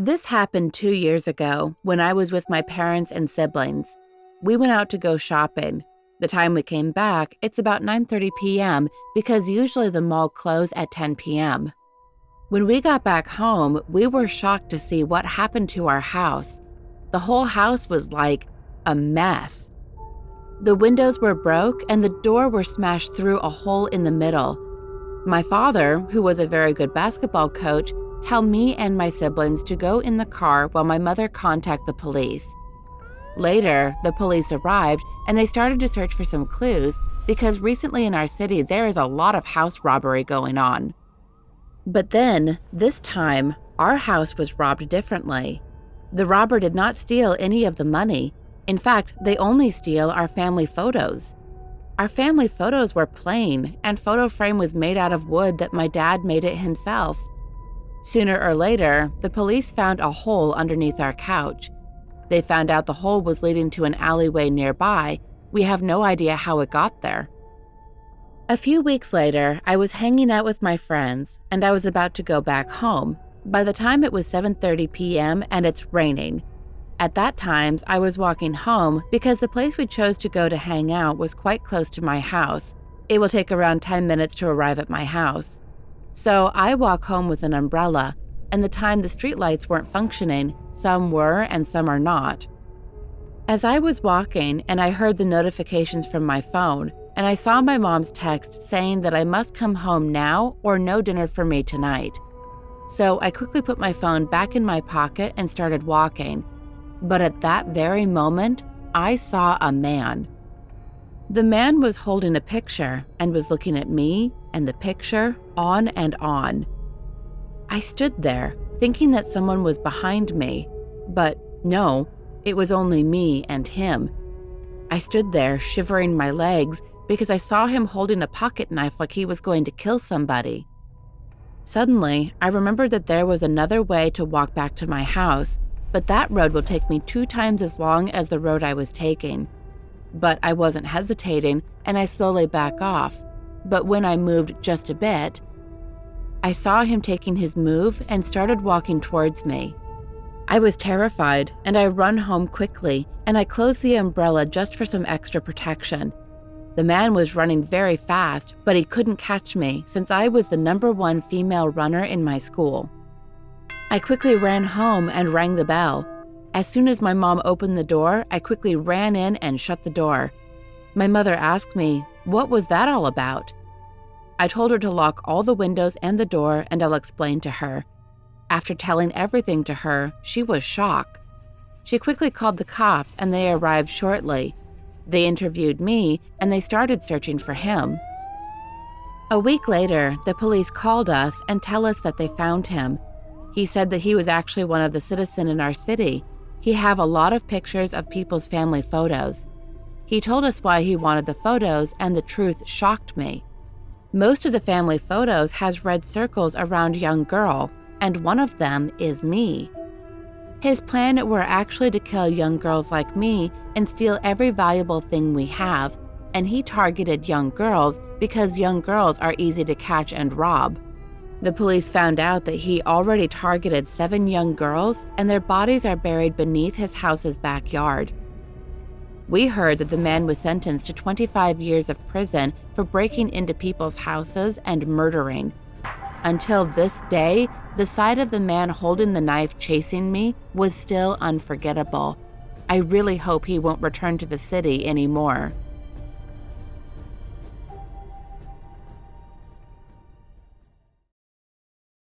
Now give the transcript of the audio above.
This happened 2 years ago when I was with my parents and siblings. We went out to go shopping. The time we came back, it's about 9:30 p.m. because usually the mall closed at 10 p.m. When we got back home, we were shocked to see what happened to our house. The whole house was like a mess. The windows were broke and the door were smashed through a hole in the middle. My father, who was a very good basketball coach, told me and my siblings to go in the car while my mother contacted the police. Later, the police arrived and they started to search for some clues because recently in our city there is a lot of house robbery going on. But then, this time, our house was robbed differently. The robber did not steal any of the money. In fact, they only steal our family photos. Our family photos were plain, and photo frame was made out of wood that my dad made it himself. Sooner or later, the police found a hole underneath our couch. They found out the hole was leading to an alleyway nearby. We have no idea how it got there. A few weeks later, I was hanging out with my friends, and I was about to go back home. By the time it was 7:30 p.m. and it's raining. At that time, I was walking home because the place we chose to go to hang out was quite close to my house. It will take around 10 minutes to arrive at my house. So I walk home with an umbrella, and the time the streetlights weren't functioning, some were and some are not. As I was walking and I heard the notifications from my phone, and I saw my mom's text saying that I must come home now or no dinner for me tonight. So I quickly put my phone back in my pocket and started walking. But at that very moment, I saw a man. The man was holding a picture and was looking at me and the picture on and on. I stood there thinking that someone was behind me, but no, it was only me and him. I stood there shivering my legs because I saw him holding a pocket knife like he was going to kill somebody. Suddenly, I remembered that there was another way to walk back to my house, but that road will take me 2 times as long as the road I was taking. But I wasn't hesitating, and I slowly back off. But when I moved just a bit, I saw him taking his move and started walking towards me. I was terrified, and I run home quickly, and I closed the umbrella just for some extra protection. The man was running very fast, but he couldn't catch me since I was the #1 female runner in my school. I quickly ran home and rang the bell. As soon as my mom opened the door, I quickly ran in and shut the door. My mother asked me, "What was that all about?" I told her to lock all the windows and the door, and I'll explain to her. After telling everything to her, she was shocked. She quickly called the cops and they arrived shortly. They interviewed me and they started searching for him. A week later, the police called us and tell us that they found him. He said that he was actually one of the citizens in our city. He have a lot of pictures of people's family photos. He told us why he wanted the photos, and the truth shocked me. Most of the family photos has red circles around young girl, and one of them is me. His plan were actually to kill young girls like me and steal every valuable thing we have, and he targeted young girls because young girls are easy to catch and rob. The police found out that he already targeted 7 young girls, and their bodies are buried beneath his house's backyard. We heard that the man was sentenced to 25 years of prison for breaking into people's houses and murdering. Until this day, the sight of the man holding the knife chasing me was still unforgettable. I really hope he won't return to the city anymore.